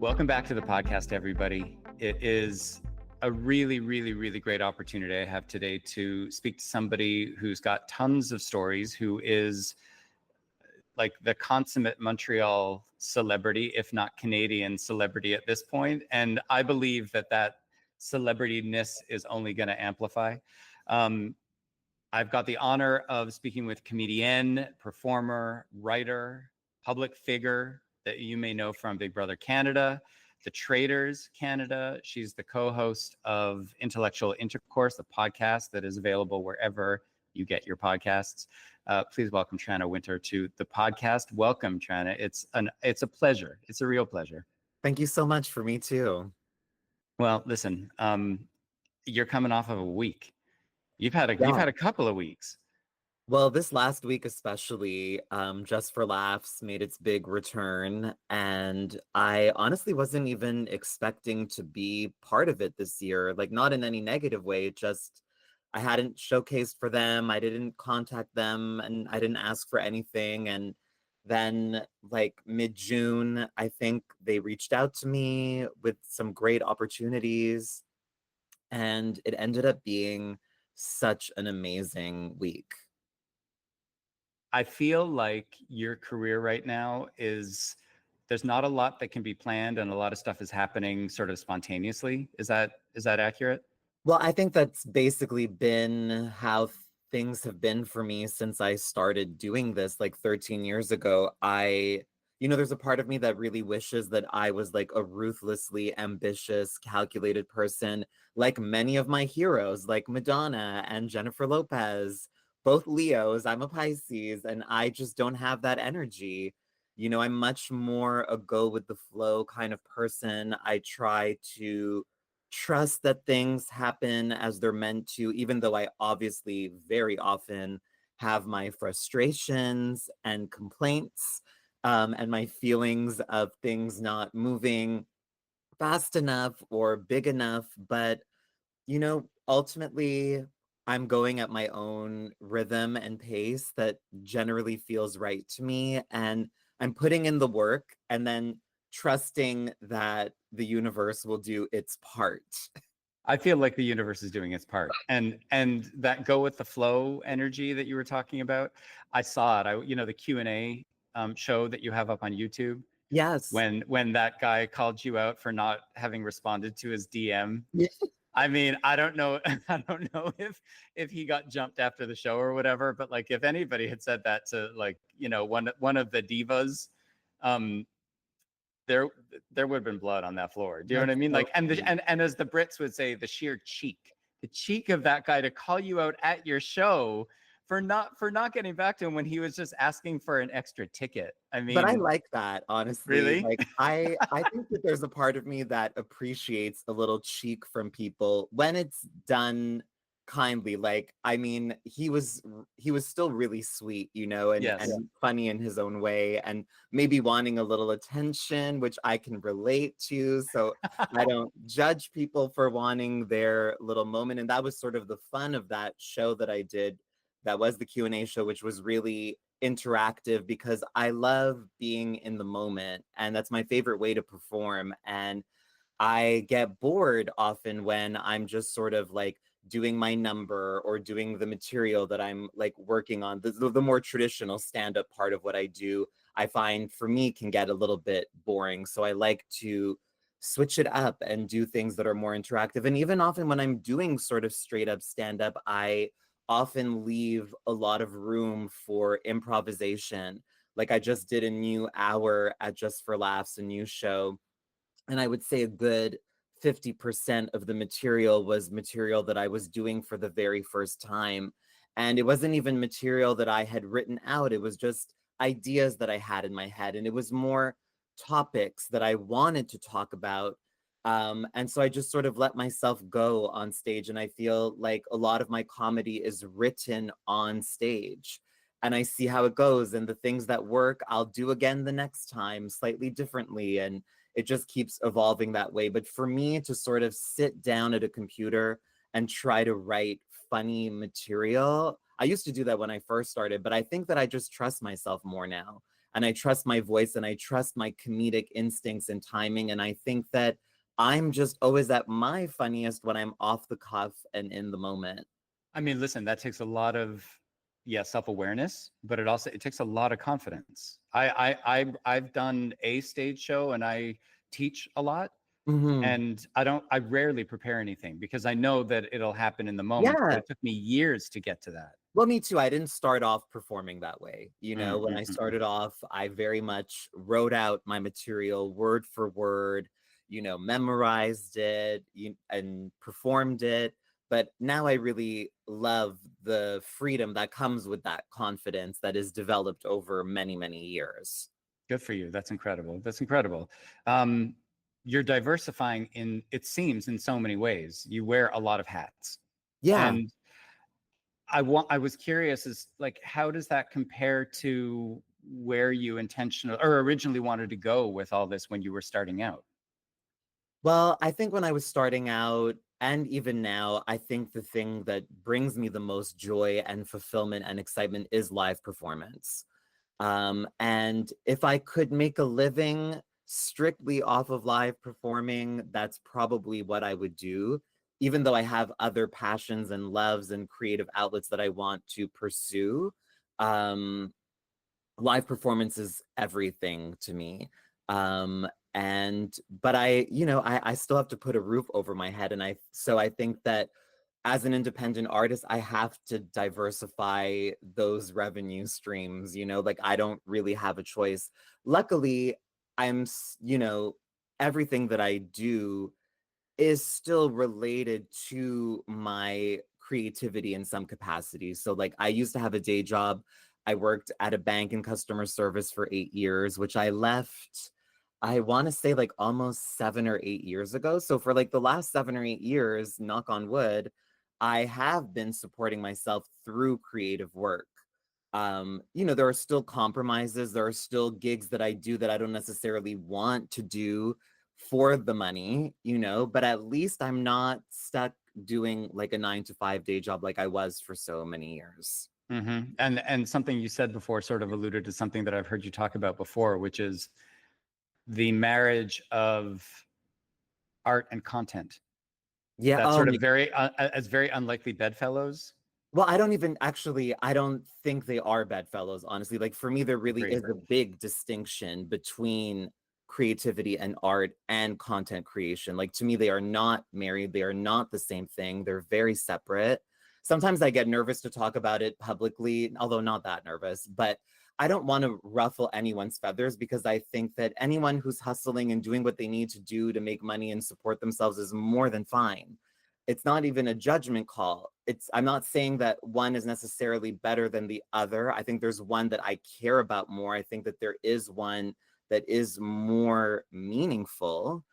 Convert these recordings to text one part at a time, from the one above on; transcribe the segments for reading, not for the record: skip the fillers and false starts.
Welcome back to the podcast, everybody. It is a really, really, really great opportunity I have today to speak to somebody who's got tons of stories, who is like the consummate Montreal celebrity, if not Canadian celebrity at this point. And I believe that celebrityness is only going to amplify. I've got the honor of speaking with comedian, performer, writer, public figure that you may know from Big Brother Canada, The Traders Canada. She's the co-host of Intellectual Intercourse, the podcast that is available wherever you get your podcasts. Please welcome Tranna Wintour to the podcast. Welcome, Tranna. It's a pleasure. It's a real pleasure. Thank you so much. For me too. Well, listen, you're coming off of a week. You've had a couple of weeks. Well, this last week especially, Just for Laughs made its big return, and I honestly wasn't even expecting to be part of it this year. Like, not in any negative way, just I hadn't showcased for them, I didn't contact them, and I didn't ask for anything. And then, like mid-June, I think they reached out to me with some great opportunities, and it ended up being such an amazing week. I feel like your career right now there's not a lot that can be planned and a lot of stuff is happening sort of spontaneously. Is that accurate? Well, I think that's basically been how things have been for me since I started doing this like 13 years ago. There's a part of me that really wishes that I was like a ruthlessly ambitious, calculated person, like many of my heroes, like Madonna and Jennifer Lopez, both Leos. I'm a Pisces, and I just don't have that energy. I'm much more a go with the flow kind of person. I try to trust that things happen as they're meant to, even though I obviously very often have my frustrations and complaints, and my feelings of things not moving fast enough or big enough. But, ultimately, I'm going at my own rhythm and pace that generally feels right to me. And I'm putting in the work and then trusting that the universe will do its part. I feel like the universe is doing its part, and that go with the flow energy that you were talking about. I saw it. The Q&A show that you have up on YouTube. Yes. When that guy called you out for not having responded to his DM. Yeah. I mean, I don't know if he got jumped after the show or whatever, but like if anybody had said that to like, one of the divas, there would have been blood on that floor. Do you know what I mean? Like, and as the Brits would say, the cheek of that guy to call you out at your show for not getting back to him when he was just asking for an extra ticket. I mean, but I like that, honestly. Really? Like, I think that there's a part of me that appreciates a little cheek from people when it's done kindly. Like, I mean, he was still really sweet, and, yes. and funny in his own way, and maybe wanting a little attention, which I can relate to. So I don't judge people for wanting their little moment. And that was sort of the fun of that show that I did. That was the Q&A show, which was really interactive because I love being in the moment, and that's my favorite way to perform. And I get bored often when I'm just sort of like doing my number or doing the material that I'm like working on. The more traditional stand-up part of what I do, I find for me can get a little bit boring. So I like to switch it up and do things that are more interactive. And even often when I'm doing sort of straight up stand-up, I often leave a lot of room for improvisation. Like, I just did a new hour at Just for Laughs, a new show, and I would say a good 50% of the material was material that I was doing for the very first time. And it wasn't even material that I had written out. It was just ideas that I had in my head. And it was more topics that I wanted to talk about. And so I just sort of let myself go on stage. And I feel like a lot of my comedy is written on stage. And I see how it goes. And the things that work, I'll do again the next time, slightly differently. And it just keeps evolving that way. But for me to sort of sit down at a computer and try to write funny material, I used to do that when I first started, but I think that I just trust myself more now. and I trust my voice, and I trust my comedic instincts and timing. And I think that I'm just always at my funniest when I'm off the cuff and in the moment. I mean, listen, that takes a lot of, yeah, self-awareness, but it takes a lot of confidence. I've done a stage show and I teach a lot, Mm-hmm. and I rarely prepare anything because I know that it'll happen in the moment, but Yeah. it took me years to get to that. Well, me too. I didn't start off performing that way. You know, Mm, when mm, I mm, mm. started off, I very much wrote out my material word for word, memorized it and performed it. But now I really love the freedom that comes with that confidence that is developed over many, many years. Good for you. That's incredible. That's incredible. Um, you're diversifying in, it seems, in so many ways. You wear a lot of hats. Yeah. And I was curious, is like, how does that compare to where you intentionally or originally wanted to go with all this when you were starting out? Well, I think when I was starting out, and even now, I think the thing that brings me the most joy and fulfillment and excitement is live performance. And if I could make a living strictly off of live performing, that's probably what I would do, even though I have other passions and loves and creative outlets that I want to pursue. Um, Live performance is everything to me. Um, but I still have to put a roof over my head. So I think that as an independent artist, I have to diversify those revenue streams, like I don't really have a choice. Luckily, everything that I do is still related to my creativity in some capacity. So like I used to have a day job. I worked at a bank in customer service for 8 years, which I left, I want to say like almost 7 or 8 years ago. So for like the last 7 or 8 years, knock on wood, I have been supporting myself through creative work. There are still compromises. There are still gigs that I do that I don't necessarily want to do for the money, but at least I'm not stuck doing like a 9 to 5 day job like I was for so many years. And something you said before sort of alluded to something that I've heard you talk about before, which is the marriage of art and content. Yeah. That's Oh sort my. of as very unlikely bedfellows. Well, I don't think they are bedfellows, honestly. Like for me, there really Agreed. is a big distinction between creativity and art and content creation. Like to me, they are not married. They are not the same thing. They're very separate. Sometimes I get nervous to talk about it publicly, although not that nervous, but I don't want to ruffle anyone's feathers because I think that anyone who's hustling and doing what they need to do to make money and support themselves is more than fine. It's not even a judgment call. I'm not saying that one is necessarily better than the other. I think there's one that I care about more. I think that there is one that is more meaningful,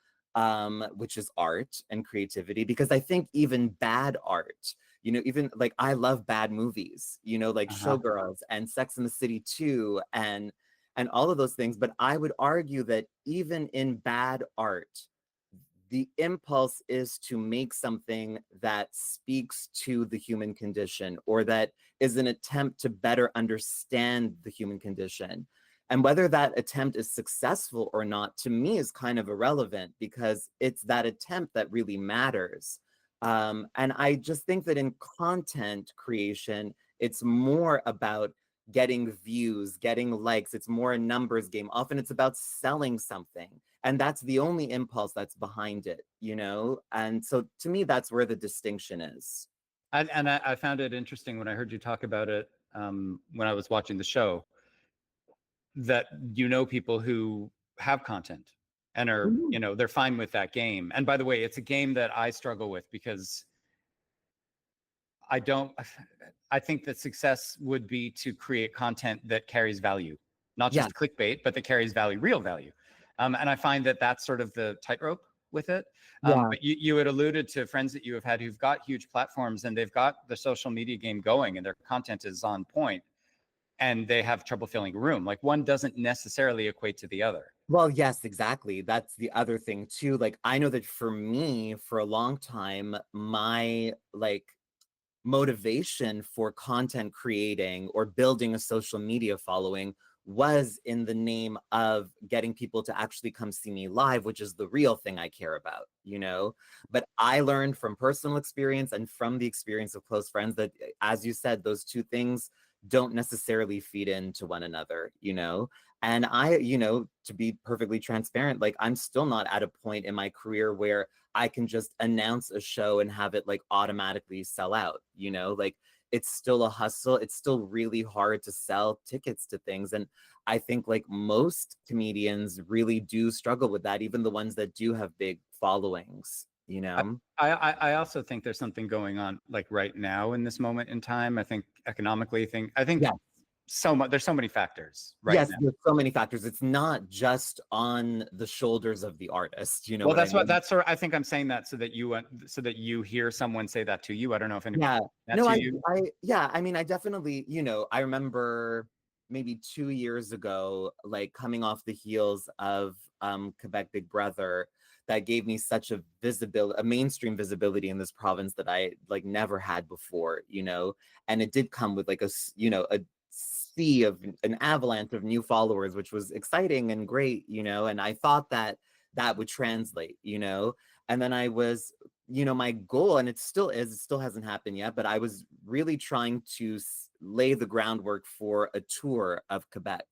which is art and creativity, because I think even bad art, even like I love bad movies, like Uh-huh. Showgirls and Sex and the City 2 and all of those things. But I would argue that even in bad art, the impulse is to make something that speaks to the human condition or that is an attempt to better understand the human condition. And whether that attempt is successful or not, to me, is kind of irrelevant because it's that attempt that really matters. And I just think that in content creation, it's more about getting views, getting likes. It's more a numbers game. Often it's about selling something. And that's the only impulse that's behind it, And so to me, that's where the distinction is. I found it interesting when I heard you talk about it when I was watching the show, that people who have content and are, Mhm. they're fine with that game. And by the way, it's a game that I struggle with because I don't, I think that success would be to create content that carries value, not Yeah, just clickbait, but that carries value, real value. And I find that that's sort of the tightrope with it. yeah. But you had alluded to friends that you have had who've got huge platforms and they've got the social media game going and their content is on point and they have trouble filling a room. Like one doesn't necessarily equate to the other. Well, yes, exactly. That's the other thing too. Like I know that for me, for a long time, my like motivation for content creating or building a social media following was in the name of getting people to actually come see me live, which is the real thing I care about, you know? But I learned from personal experience and from the experience of close friends that, as you said, those two things don't necessarily feed into one another, you know? And I, you know, to be perfectly transparent, like I'm still not at a point in my career where I can just announce a show and have it like automatically sell out, you know? Like it's still a hustle. It's still really hard to sell tickets to things. And I think like most comedians really do struggle with that, even the ones that do have big followings, you know? I also think there's something going on like right now in this moment in time. I think economically, I think Yeah. so much. There's so many factors right Yes, now. there's so many factors. It's not just on the shoulders of the artist. You know Well, what I mean? that's sort of, I think I'm saying that so that you hear someone say that to you. I don't know if anybody Yeah. that No, to you. yeah, I mean, I definitely, you know, I remember maybe 2 years ago, like coming off the heels of Quebec Big Brother, that gave me such a visibility, a mainstream visibility in this province that I like never had before, you know, and it did come with like you know, a sea of an avalanche of new followers, which was exciting and great, you know, and I thought that that would translate, you know, and then I was, you know, my goal, and it still is, it still hasn't happened yet, but I was really trying to lay the groundwork for a tour of Quebec,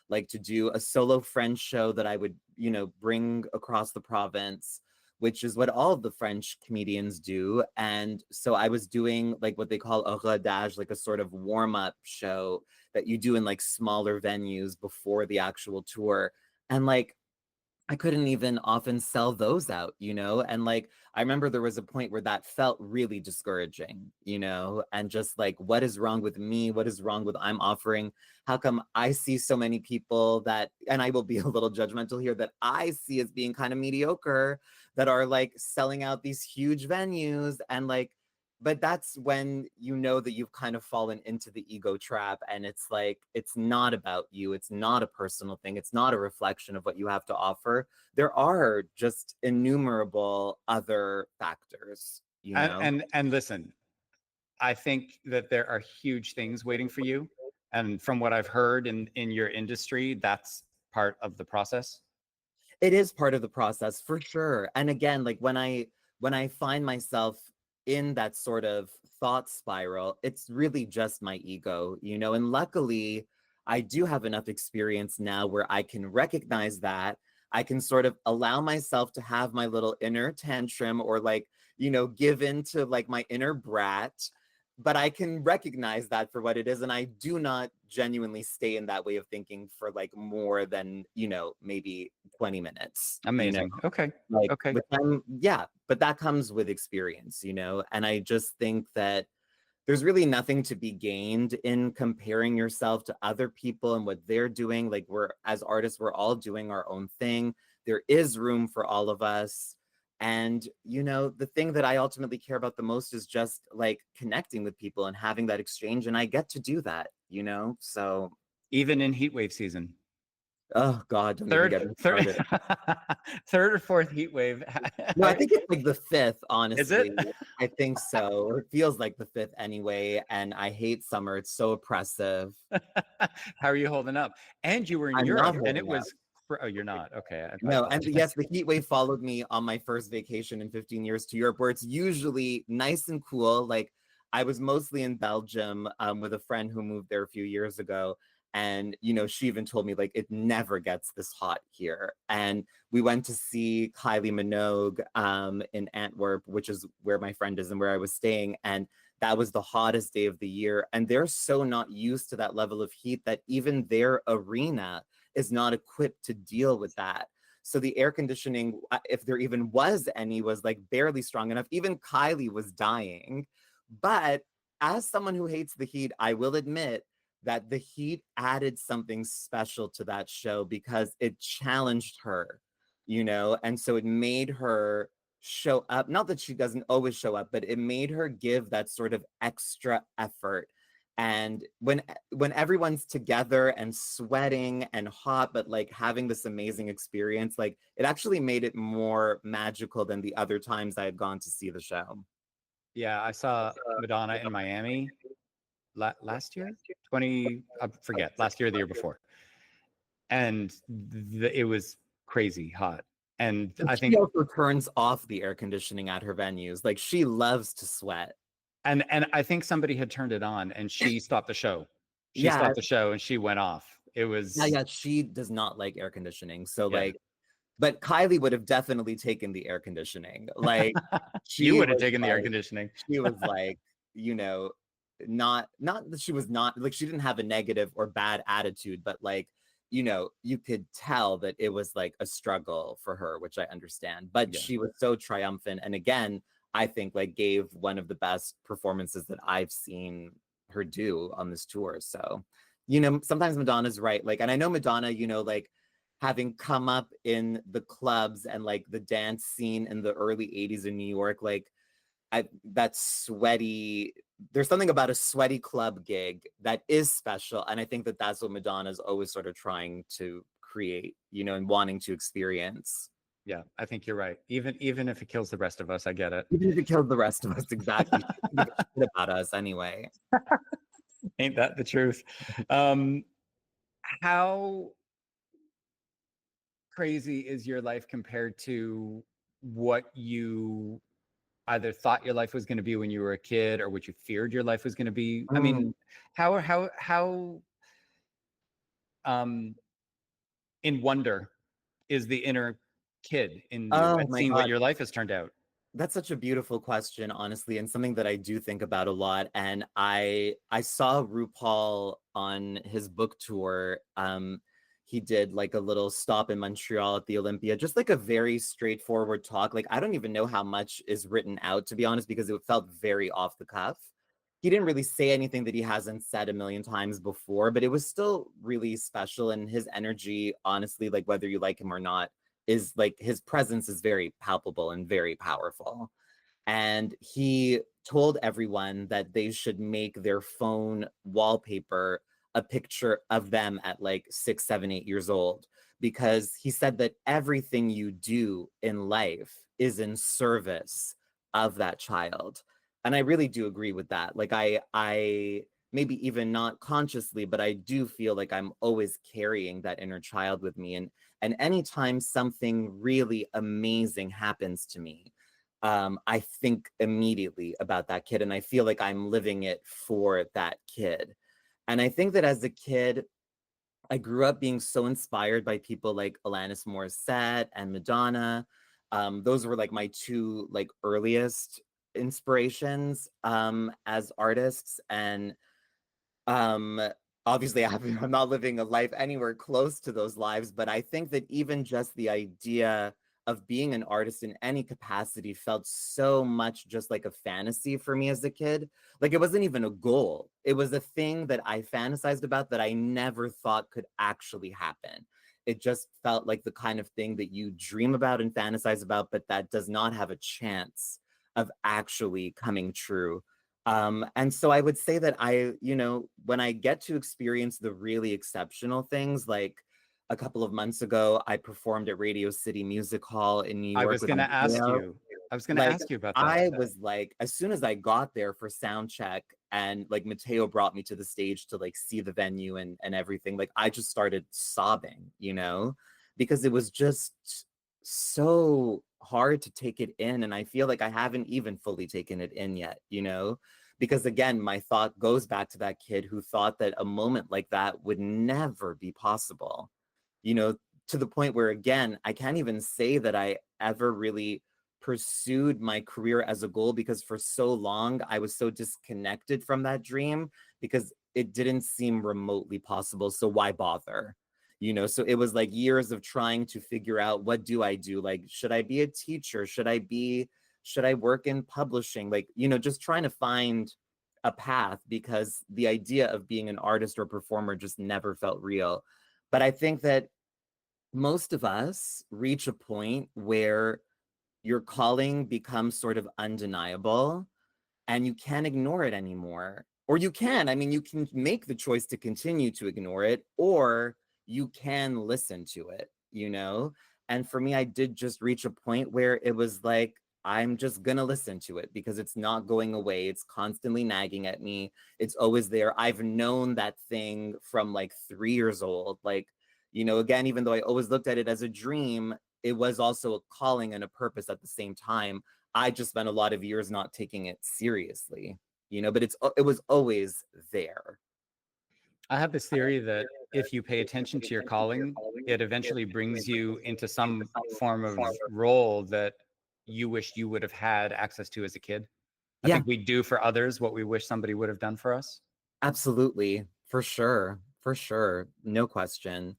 like to do a solo French show that I would, you know, bring across the province, which is what all of the French comedians do. And so I was doing like what they call a rodage, like a sort of warm-up show that you do in like smaller venues before the actual tour. And like I couldn't even often sell those out, you know? And like, I remember there was a point where that felt really discouraging, you know? And just like, what is wrong with me? What is wrong with I'm offering? How come I see so many people that, and I will be a little judgmental here, that I see as being kind of mediocre, that are like selling out these huge venues and like, but that's when you know that you've kind of fallen into the ego trap, and it's like it's not about you, it's not a personal thing, it's not a reflection of what you have to offer. There are just innumerable other factors, you know. And listen, I think that there are huge things waiting for you. And from what I've heard in your industry, that's part of the process. It is part of the process for sure. And again, like when I find myself in that sort of thought spiral, it's really just my ego, you know. And luckily, I do have enough experience now where I can recognize that. I can sort of allow myself to have my little inner tantrum, or like, you know, give in to like my inner brat, but I can recognize that for what it is. And I do not genuinely stay in that way of thinking for like more than, you know, maybe 20 minutes, you know, Amazing. Okay. like, Okay. yeah, but that comes with experience, you know. And I just think that there's really nothing to be gained in comparing yourself to other people and what they're doing. Like, we're, as artists, we're all doing our own thing. There is room for all of us. And, you know, the thing that I ultimately care about the most is just like connecting with people and having that exchange. And I get to do that, you know? So, Even in heat wave season. oh God, don't even get me Third, started. third or fourth heat wave. No, I think it's like the fifth, Is it? honestly. I think so. Or it feels like the fifth anyway. And I hate summer. It's so oppressive. How are you holding up? And you were in I'm not Europe, and it holding up. was. Oh, you're not. Okay, I No, and apologize. yes, the heat wave followed me on my first vacation in 15 years to Europe, where it's usually nice and cool. Like I was mostly in Belgium with a friend who moved there a few years ago. And, you know, she even told me like it never gets this hot here. And we went to see Kylie Minogue in Antwerp, which is where my friend is and where I was staying. And that was the hottest day of the year. And they're so not used to that level of heat that even their arena is not equipped to deal with that. So the air conditioning, if there even was any, was like barely strong enough. Even Kylie was dying. But as someone who hates the heat, I will admit that the heat added something special to that show because it challenged her, you know? And so it made her show up. Not that she doesn't always show up, but it made her give that sort of extra effort. And when everyone's together and sweating and hot, but like having this amazing experience, like it actually made it more magical than the other times I had gone to see the show. Yeah, I saw Madonna in Miami last year. I forget. Last year or the year before. and it was crazy hot. And I She think, also turns off the air conditioning at her venues. Like she loves to sweat. and I think somebody had turned it on, and she stopped the show. She Yeah, stopped the show and she went off. It was, yeah. She does not like air conditioning. So yeah. like, but Kylie would have definitely taken the air conditioning. Like You she would have was taken the air like, conditioning. she was like, you know, not that she was not like she didn't have a negative or bad attitude, but like, you know, you could tell that it was like a struggle for her, which I understand. But Yeah. she was so triumphant. And again, I think like gave one of the best performances that I've seen her do on this tour. So, you know, sometimes Madonna's right. Like, and I know Madonna, you know, like having come up in the clubs and like the dance scene in the early 80s in New York, like that sweaty, there's something about a sweaty club gig that is special. And I think that that's what Madonna's always sort of trying to create, you know, and wanting to experience. Yeah, I think you're right. Even if it kills the rest of us, I get it. Even if it killed the rest of us, exactly. She doesn't give a shit about us anyway. Ain't that the truth? How crazy is your life compared to what you either thought your life was going to be when you were a kid or what you feared your life was going to be? I mean, how um in wonder is the inner kid in you Oh at my seeing what God. your life has turned out? That's such a beautiful question, honestly, and something that I do think about a lot. And I saw RuPaul on his book tour. He did like a little stop in Montreal at the Olympia, just like a very straightforward talk. Like I don't even know how much is written out, to be honest, because it felt very off the cuff. He didn't really say anything that he hasn't said a million times before, but it was still really special. And his energy, honestly, like whether you like him or not, is like his presence is very palpable and very powerful. And he told everyone that they should make their phone wallpaper a picture of them at like 6, 7, 8 years old, because he said that everything you do in life is in service of that child. And I really do agree with that. Like I maybe even not consciously, but I do feel like I'm always carrying that inner child with me. And anytime something really amazing happens to me, I think immediately about that kid, and I feel like I'm living it for that kid. And I think that as a kid, I grew up being so inspired by people like Alanis Morissette and Madonna. Those were like my two like earliest inspirations as artists. And um, obviously, I'm not living a life anywhere close to those lives, but I think that even just the idea of being an artist in any capacity felt so much just like a fantasy for me as a kid. Like it wasn't even a goal. It was a thing that I fantasized about that I never thought could actually happen. It just felt like the kind of thing that you dream about and fantasize about, but that does not have a chance of actually coming true. And so I would say that I, you know, when I get to experience the really exceptional things, like a couple of months ago, I performed at Radio City Music Hall in New I York was with going to ask Mateo. you. I was going to Like ask you about that. I was like, as soon as I got there for sound check and like Mateo brought me to the stage to like see the venue and everything, like I just started sobbing, you know, because it was just so hard to take it in. And I feel like I haven't even fully taken it in yet, you know, because again, my thought goes back to that kid who thought that a moment like that would never be possible, you know, to the point where, again, I can't even say that I ever really pursued my career as a goal, because for so long I was so disconnected from that dream because it didn't seem remotely possible. So why bother? You know, so it was like years of trying to figure out, what do I do? Like, should I be a teacher? Should I work in publishing? Like, you know, just trying to find a path, because the idea of being an artist or performer just never felt real. But I think that most of us reach a point where your calling becomes sort of undeniable and you can't ignore it anymore. Or you can, I mean, you can make the choice to continue to ignore it, or you can listen to it, you know? And for me, I did just reach a point where it was like, I'm just gonna listen to it because it's not going away. It's constantly nagging at me. It's always there. I've known that thing from like 3 years old. Like, You know, again, even though I always looked at it as a dream, it was also a calling and a purpose at the same time. I just spent a lot of years not taking it seriously, you know, but it was always there. I have this theory that if you pay attention to your calling, it eventually brings you into some form of role that you wish you would have had access to as a kid. I Yeah, think we do for others what we wish somebody would have done for us. absolutely. For sure. For sure. No question.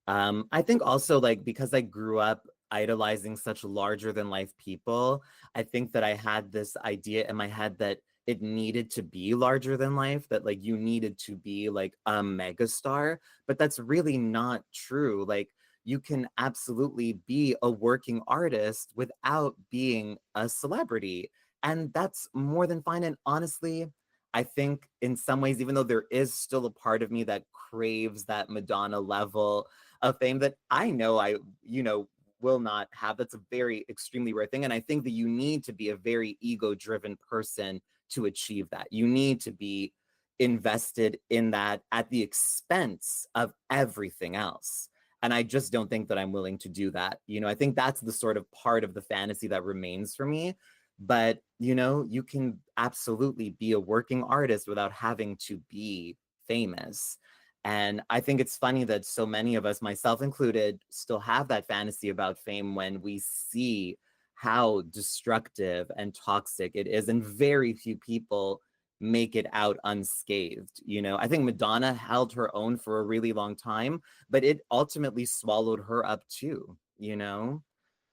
I think also like because I grew up idolizing such larger than life people, I think that I had this idea in my head that it needed to be larger than life, that like you needed to be like a megastar, but that's really not true. Like you can absolutely be a working artist without being a celebrity. And that's more than fine. And honestly, I think in some ways, even though there is still a part of me that craves that Madonna level of fame that I know you know, will not have. That's a very extremely rare thing. And I think that you need to be a very ego-driven person to achieve that. You need to be invested in that at the expense of everything else. And I just don't think that I'm willing to do that. You know, I think that's the sort of part of the fantasy that remains for me. But, you know, you can absolutely be a working artist without having to be famous. And I think it's funny that so many of us, myself included, still have that fantasy about fame when we see how destructive and toxic it is. And very few people make it out unscathed. You know, I think Madonna held her own for a really long time, but it ultimately swallowed her up too, you know?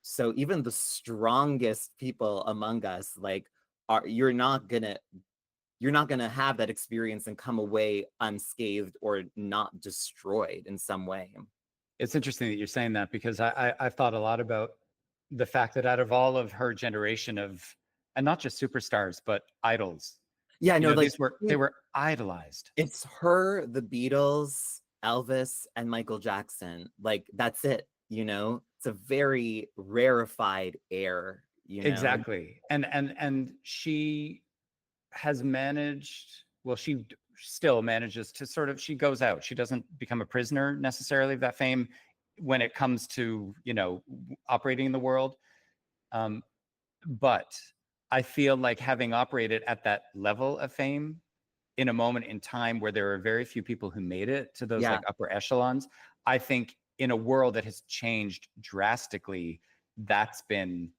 So even the strongest people among us, like, you're not gonna have that experience and come away unscathed or not destroyed in some way. It's interesting that you're saying that because I've thought a lot about the fact that out of all of her generation of, and not just superstars, but idols, Yeah, you no, know, like they were idolized. it's her, the Beatles, Elvis, and Michael Jackson. Like that's it, you know? It's a very rarefied air, you know? Exactly. And she has managed, well, she still manages to sort of, she goes out. She doesn't become a prisoner necessarily of that fame when it comes to, you know, operating in the world. But I feel like having operated at that level of fame in a moment in time where there are very few people who made it to those Yeah. like upper echelons, I think in a world that has changed drastically, that's been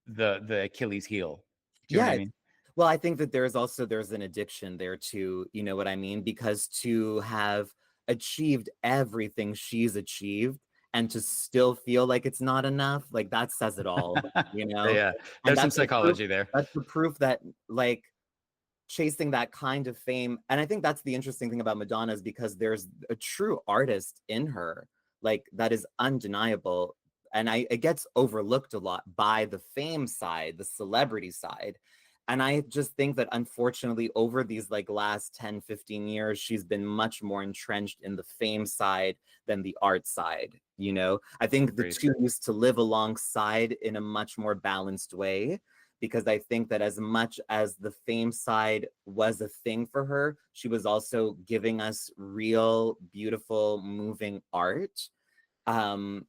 the Achilles heel. Do you know what Yeah. I mean? Well, I think that there's an addiction there too, you know what I mean? Because to have achieved everything she's achieved and to still feel like it's not enough, like that says it all, you know? Yeah, And there's some psychology there. that's the proof that like chasing that kind of fame. And I think that's the interesting thing about Madonna is because there's a true artist in her, like that is undeniable. And it gets overlooked a lot by the fame side, the celebrity side. And I just think that unfortunately over these like last 10, 15 years, she's been much more entrenched in the fame side than the art side. You know, I think the Agreed. two used to live alongside in a much more balanced way because I think that as much as the fame side was a thing for her, she was also giving us real, beautiful, moving art. Um,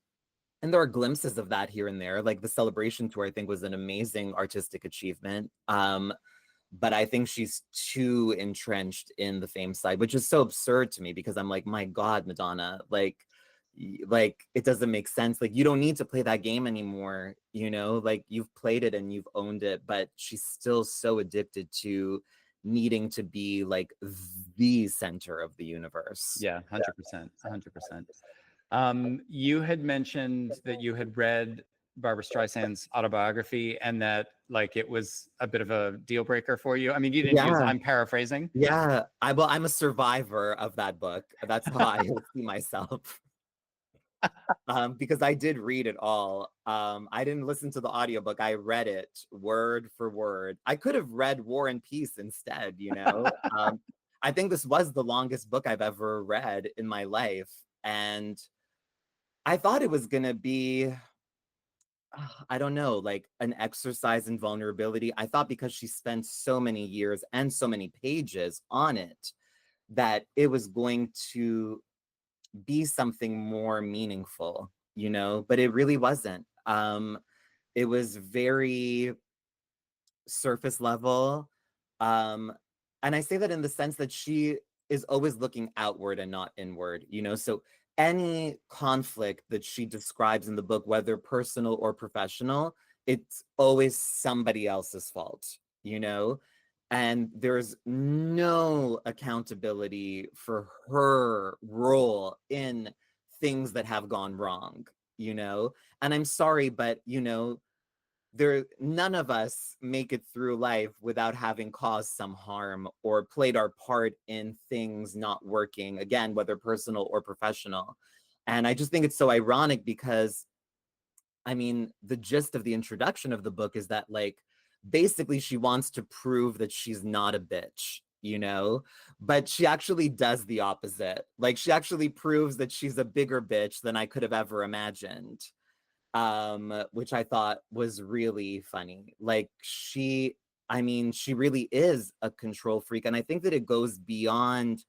and there are glimpses of that here and there. Like the Celebration tour, I think was an amazing artistic achievement. But I think she's too entrenched in the fame side, which is so absurd to me because I'm like, my God, Madonna, like it doesn't make sense. Like you don't need to play that game anymore, you know, like you've played it and you've owned it, but she's still so addicted to needing to be like the center of the universe. Yeah, 100%, 100%. You had mentioned that you had read Barbara Streisand's autobiography and that like it was a bit of a deal breaker for you. I mean, you didn't use, Yeah. I'm paraphrasing. Yeah, I'm a survivor of that book. That's how I see myself. Because I did read it all. I didn't listen to the audiobook. I read it word for word. I could have read War and Peace instead, you know. I think this was the longest book I've ever read in my life. And I thought it was gonna be, I don't know, like an exercise in vulnerability. I thought because she spent so many years and so many pages on it, that it was going to be something more meaningful, you know, but it really wasn't. It was very surface level. Um, and I say that in the sense that she is always looking outward and not inward, you know? So any conflict that she describes in the book, whether personal or professional, it's always somebody else's fault, you know? And there's no accountability for her role in things that have gone wrong, you know? And I'm sorry, but, you know, none of us make it through life without having caused some harm or played our part in things not working, again, whether personal or professional. And I just think it's so ironic because, I mean, the gist of the introduction of the book is that, like, basically she wants to prove that she's not a bitch, you know, but she actually does the opposite. Like, she actually proves that she's a bigger bitch than I could have ever imagined, which I thought was really funny. Like, I mean, she really is a control freak. And I think that it goes beyond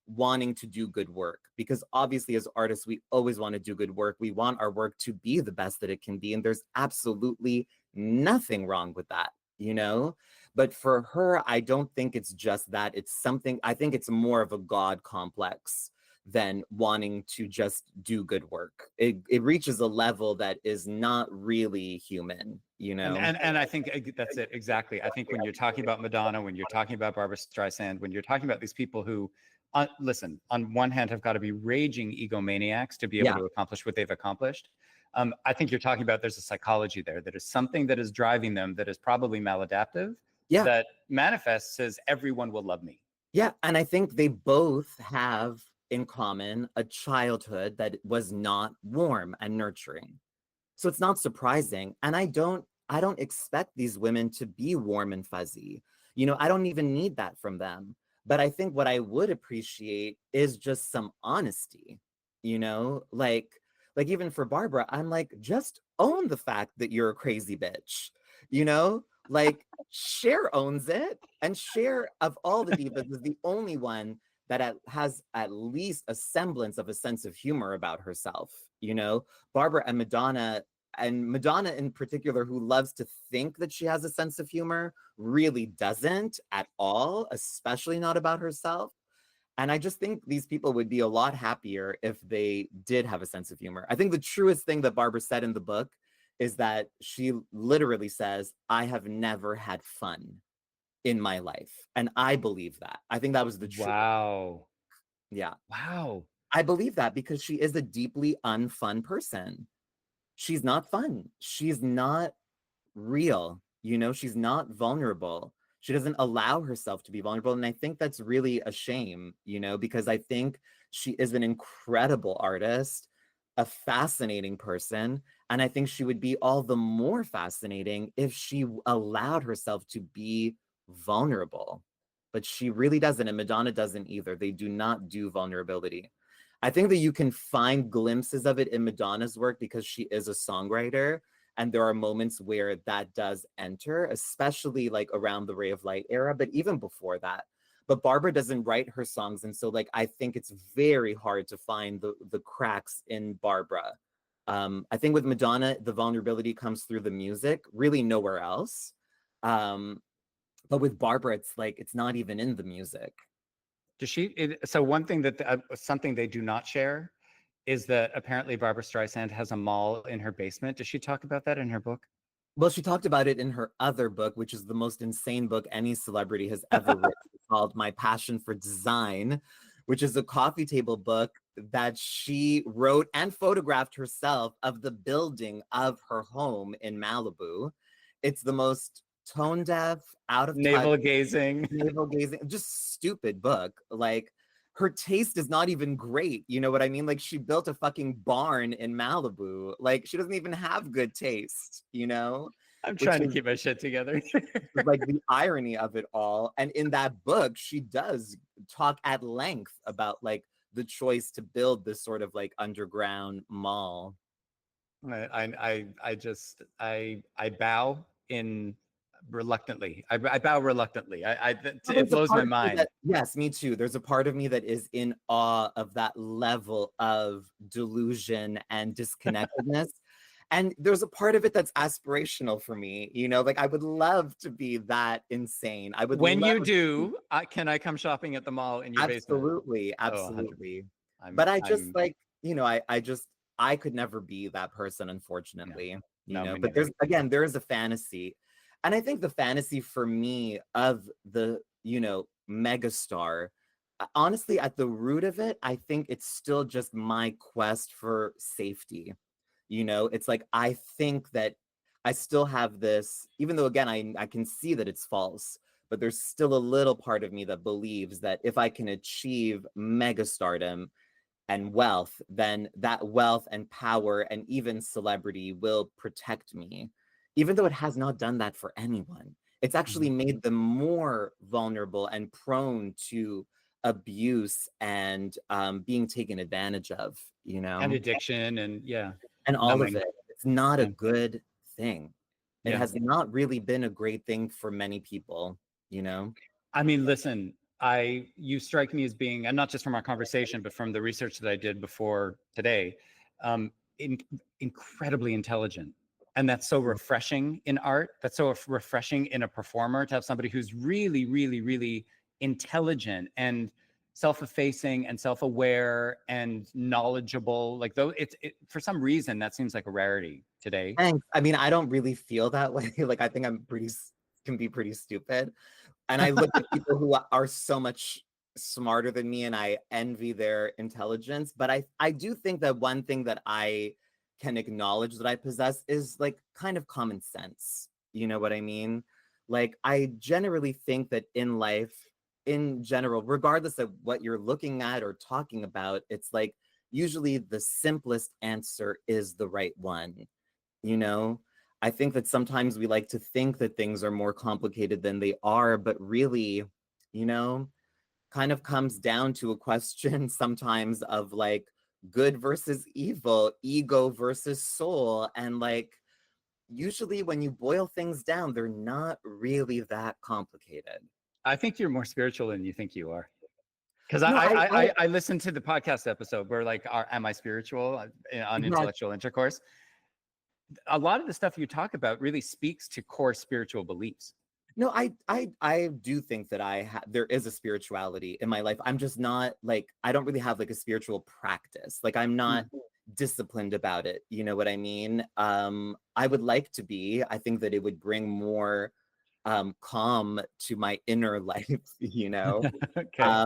wanting to do good work, because obviously as artists, we always want to do good work. We want our work to be the best that it can be. And there's absolutely nothing wrong with that, you know? But for her, I don't think it's just that. It's something, I think it's more of a God complex than wanting to just do good work. It reaches a level that is not really human, you know? And I think that's it exactly. I think when you're talking about Madonna, when you're talking about Barbara Streisand, when you're talking about these people who, listen, on one hand have got to be raging egomaniacs to be able to accomplish what they've accomplished. I think you're talking about there's a psychology there that is something that is driving them that is probably maladaptive, that manifests as everyone will love me. Yeah, and I think they both have in common a childhood that was not warm and nurturing. So it's not surprising. And I don't expect these women to be warm and fuzzy. You know, I don't even need that from them. But I think what I would appreciate is just some honesty, you know? Like even for Barbara, I'm like, just own the fact that you're a crazy bitch, you know? Like, Cher owns it, and Cher of all the divas is the only one that has at least a semblance of a sense of humor about herself, you know? Barbara and Madonna in particular, who loves to think that she has a sense of humor, really doesn't at all, especially not about herself. And I just think these people would be a lot happier if they did have a sense of humor. I think the truest thing that Barbara said in the book is that she literally says, I have never had fun in my life. And I believe that. I think that was the truth. Wow. Yeah. Wow. I believe that because she is a deeply unfun person. She's not fun. She's not real. You know, she's not vulnerable. She doesn't allow herself to be vulnerable. And I think that's really a shame, you know, because I think she is an incredible artist, a fascinating person. And I think she would be all the more fascinating if she allowed herself to be vulnerable. But she really doesn't. And Madonna doesn't either. They do not do vulnerability. I think that you can find glimpses of it in Madonna's work because she is a songwriter. And there are moments where that does enter, especially like around the Ray of Light era, but even before that. But Barbara doesn't write her songs. And so like, I think it's very hard to find the cracks in Barbara. I think with Madonna, the vulnerability comes through the music, really nowhere else. But with Barbara, it's like, it's not even in the music. Does she? So one thing that something they do not share is that apparently Barbara Streisand has a mall in her basement. Does she talk about that in her book? Well, she talked about it in her other book, which is the most insane book any celebrity has ever written, called My Passion for Design, which is a coffee table book that she wrote and photographed herself of the building of her home in Malibu. It's the most tone deaf, out of touch, navel gazing, just stupid book. Like, her taste is not even great. You know what I mean? Like, she built a fucking barn in Malibu. Like, she doesn't even have good taste, you know? I'm trying to keep my shit together. Like the irony of it all. And in that book, she does talk at length about like the choice to build this sort of like underground mall. I just I bow in reluctantly. I bow reluctantly. Well, It there's a blows my part of me mind. that, yes, me too. There's a part of me that is in awe of that level of delusion and disconnectedness. And there's a part of it that's aspirational for me, you know, like I would love to be that insane. I would When love you to be, do, can I come shopping at the mall in your basement? absolutely, Oh, 100. absolutely. I'm But I just I'm like, you know, I just, I could never be that person, no, unfortunately, you no, know, me but neither. there's, again, there is a fantasy. And I think the fantasy for me of the, you know, megastar, honestly, at the root of it, I think it's still just my quest for safety. You know, it's like I think that I still have this, even though again, I can see that it's false, but there's still a little part of me that believes that if I can achieve megastardom and wealth, then that wealth and power and even celebrity will protect me, even though it has not done that for anyone. It's actually Mhm. made them more vulnerable and prone to abuse and being taken advantage of, you And know, addiction and yeah, and all of numbing. it. It's not a Yeah, good thing. It yeah. has not really been a great thing for many people, you know? I mean, listen, you strike me as being, and not just from our conversation, but from the research that I did before today, um, in, incredibly intelligent. And that's so refreshing in art. That's so refreshing in a performer to have somebody who's really, really, really intelligent and self-effacing and self-aware and knowledgeable. Like though for some reason that seems like a rarity today. Thanks. I mean, I don't really feel that way. Like, I think I'm can be pretty stupid. And I look at people who are so much smarter than me and I envy their intelligence. But I do think that one thing that I can acknowledge that I possess is like kind of common sense. You know what I mean? Like, I generally think that in life, in general, regardless of what you're looking at or talking about, it's like usually the simplest answer is the right one. You know, I think that sometimes we like to think that things are more complicated than they are, but really, you know, kind of comes down to a question sometimes of like good versus evil, ego versus soul. And like, usually when you boil things down, they're not really that complicated. I think you're more spiritual than you think you are. Because No, I listened to the podcast episode where like, am I spiritual on yes, intellectual intercourse? A lot of the stuff you talk about really speaks to core spiritual beliefs. no, I do think that there is a spirituality in my life. I'm just not like, I don't really have like a spiritual practice. Like, I'm not Mm. disciplined about it. You know what I mean? I would like to be. I think that it would bring more calm to my inner life, you know. Okay.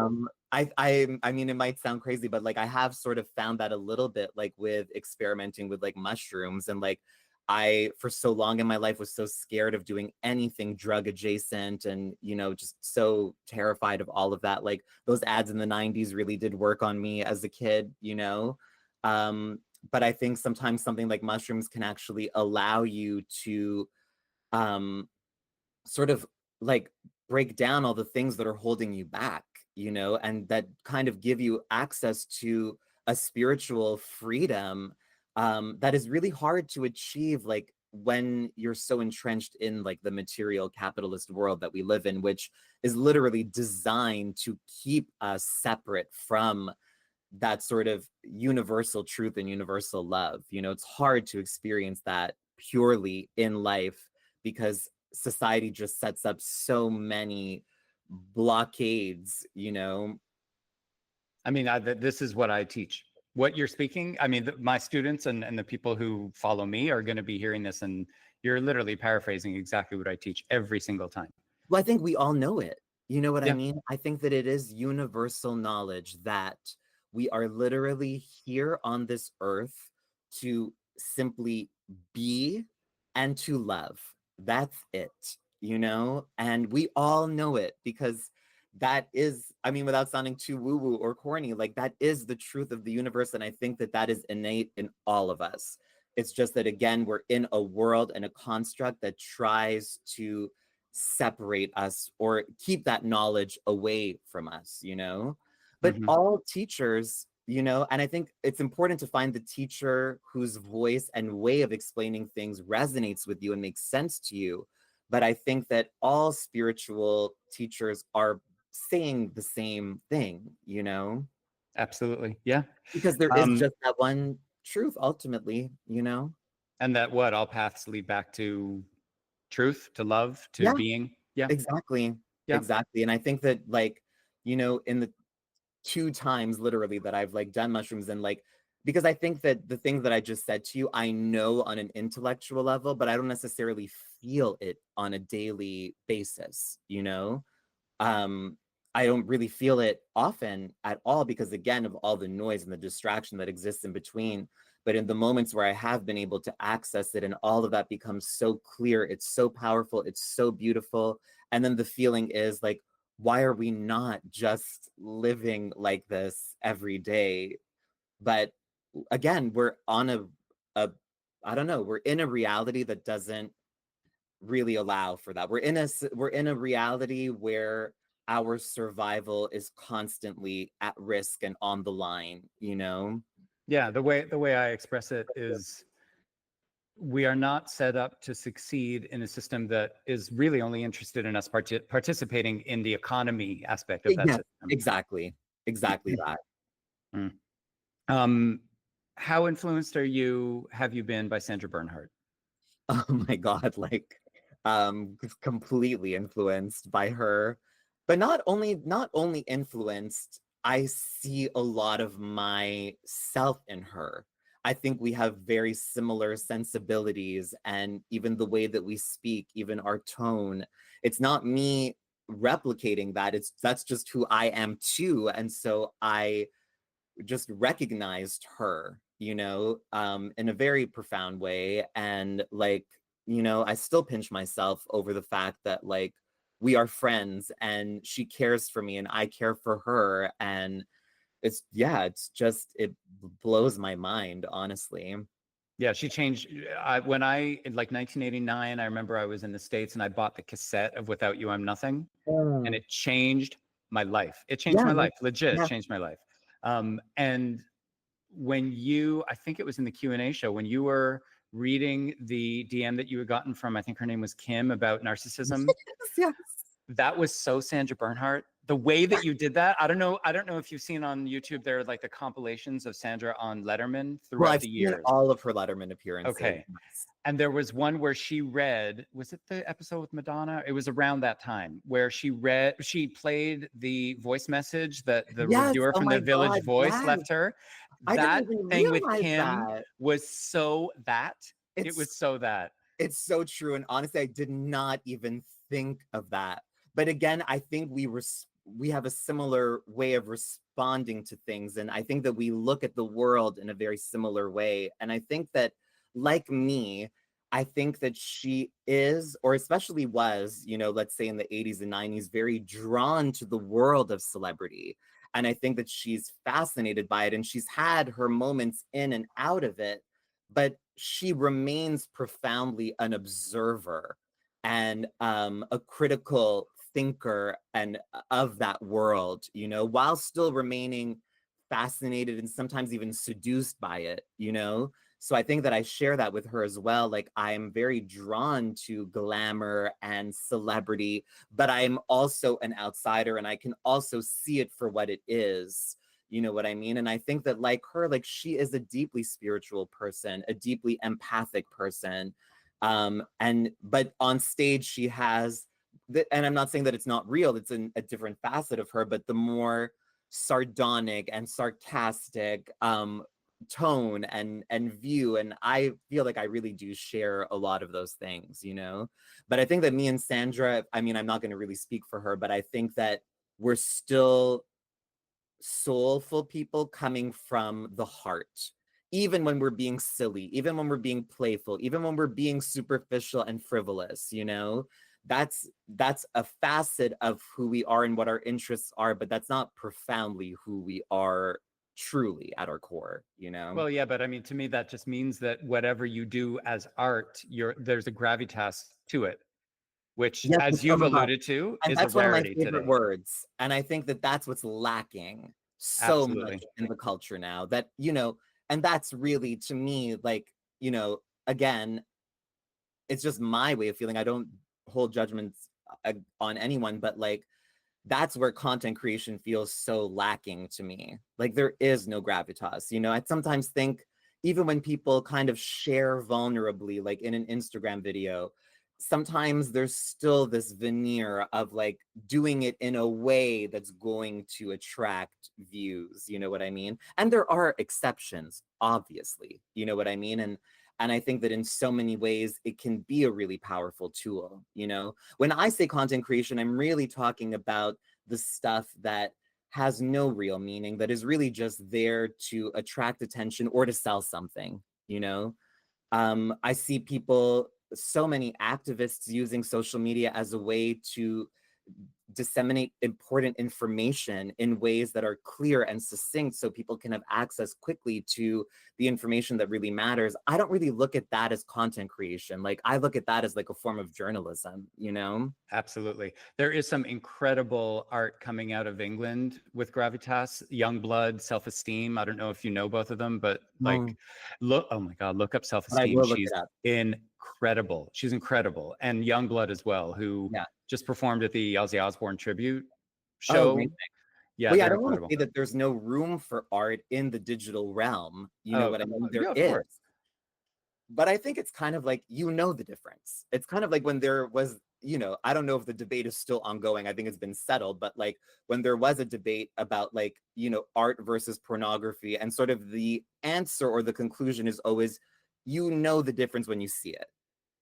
I mean, it might sound crazy, but like I have sort of found that a little bit like with experimenting with like mushrooms. And like I for so long in my life was so scared of doing anything drug adjacent and, you know, just so terrified of all of that. Like those ads in the 90s really did work on me as a kid, you know. um but I think sometimes something like mushrooms can actually allow you to um sort of like break down all the things that are holding you back, you know, and that kind of give you access to a spiritual freedom that is really hard to achieve, like when you're so entrenched in like the material capitalist world that we live in, which is literally designed to keep us separate from that sort of universal truth and universal love. You know, it's hard to experience that purely in life because society just sets up so many blockades, you know. I mean, this is what I teach. What you're speaking, I mean, my students and the people who follow me are going to be hearing this, and you're literally paraphrasing exactly what I teach every single time. Well, I think we all know it. You know what I Yeah. mean? I think that it is universal knowledge that we are literally here on this earth to simply be and to love. That's it, you know? And we all know it because that is, I mean, without sounding too woo-woo or corny, like that is the truth of the universe. And I think that that is innate in all of us. It's just that, again, we're in a world and a construct that tries to separate us or keep that knowledge away from us, you know? But Mm-hmm. all teachers, you know, and I think it's important to find the teacher whose voice and way of explaining things resonates with you and makes sense to you. but I think that all spiritual teachers are saying the same thing, you know? Absolutely. Yeah. Because there is Um, just that one truth ultimately, you know? and that what all paths lead back to truth, to love, to Yeah, being. Yeah. exactly. Yeah. Exactly. And I think that like, you know, in the 2 times literally that I've like done mushrooms and like because I think that the things that I just said to you, I know on an intellectual level, but I don't necessarily feel it on a daily basis, you know? um I don't really feel it often at all because again of all the noise and the distraction that exists in between. But in the moments where I have been able to access it and all of that becomes so clear, it's so powerful, it's so beautiful. And then the feeling is like, why are we not just living like this every day? But again, we're on a I don't know, we're in a reality that doesn't really allow for that. We're in a reality where our survival is constantly at risk and on the line, you know? Yeah. The way I express it is we are not set up to succeed in a system that is really only interested in us participating in the economy aspect of that Yeah, system. exactly. Exactly that. Mm. Um, how influenced have you been by Sandra Bernhardt? Oh my God, like completely influenced by her. But not only influenced, I see a lot of myself in her. I think we have very similar sensibilities and even the way that we speak, even our tone. It's not me replicating that. That's just who I am too. And so I just recognized her, you know, in a very profound way. And like, you know, I still pinch myself over the fact that like we are friends and she cares for me and I care for her. And it's just, it blows my mind, honestly. Yeah, she changed. When I, in like 1989, I remember I was in the States and I bought the cassette of Without You, I'm Nothing. And Mm. it changed my life. It changed Yeah, my life. Legit, it yeah. changed my life. And when I think it was in the Q&A show, when you were reading the DM that you had gotten from, I think her name was Kim, about narcissism, Yes, yes. that was so Sandra Bernhardt. The way that you did that, I don't know if you've seen on YouTube, there are like the compilations of Sandra on Letterman Well, throughout I've the seen years. all of her Letterman appearances. Okay. And there was one where she read, was it the episode with Madonna? It was around that time where she played the voice message that the Yes. reviewer Oh from the my Village God. Voice Yes. left her. I didn't That even thing with realize Kim that. was so that. It It's was so that. It's so true. And honestly, I did not even think of that. But again, I think we have a similar way of responding to things. And I think that we look at the world in a very similar way. And I think that, like me, I think that she is, or especially was, you know, let's say in the 80s and 90s, very drawn to the world of celebrity. And I think that she's fascinated by it and she's had her moments in and out of it, but she remains profoundly an observer and a critical thinker and of that world, you know, while still remaining fascinated and sometimes even seduced by it, you know. So I think that I share that with her as well. Like I am very drawn to glamour and celebrity, but I'm also an outsider and I can also see it for what it is. You know what I mean? And I think that like her, like she is a deeply spiritual person, a deeply empathic person. And but on stage she has and I'm not saying that it's not real, it's a different facet of her, but the more sardonic and sarcastic tone and view. And I feel like I really do share a lot of those things, you know. But I think that me and Sandra, I mean, I'm not going to really speak for her, but I think that we're still soulful people coming from the heart, even when we're being silly, even when we're being playful, even when we're being superficial and frivolous, you know. That's a facet of who we are and what our interests are, but that's not profoundly who we are truly at our core, you know. Well, yeah, but I mean, to me, that just means that whatever you do as art, there's a gravitas to it, which, Yes, as oh you've my God. alluded to, And is a that's one of my rarity favorite today. words. And I think that that's what's lacking so much Absolutely. in the culture now that, you know, and that's really to me, like, you know, again, it's just my way of feeling. I don't hold judgments on anyone, but like that's where content creation feels so lacking to me. Like there is no gravitas. You know, I sometimes think even when people kind of share vulnerably, like in an Instagram video, sometimes there's still this veneer of like doing it in a way that's going to attract views. You know what I mean? And there are exceptions, obviously. You know what I mean? And I think that in so many ways, it can be a really powerful tool. You know, when I say content creation, I'm really talking about the stuff that has no real meaning, that is really just there to attract attention or to sell something, you know? I see people, so many activists using social media as a way to disseminate important information in ways that are clear and succinct so people can have access quickly to the information that really matters. I don't really look at that as content creation. Like I look at that as like a form of journalism, you know? Absolutely. There is some incredible art coming out of England with gravitas, young blood, self-esteem. I don't know if you know both of them, but like, look, oh my God, look up But I self-esteem. will look She's it up. incredible. She's incredible. And young blood as well, who Yeah. just performed at the Ozzy Osbourne tribute Oh, show. amazing. Yeah, Well, yeah, I they're don't want to incredible. say that there's no room for art in the digital realm. You know Oh, what I mean? There yeah, of is. course. But I think it's kind of like, you know, the difference. It's kind of like when there was, you know, I don't know if the debate is still ongoing. I think it's been settled, but like when there was a debate about like, you know, art versus pornography, and sort of the answer or the conclusion is always, you know, the difference when you see it,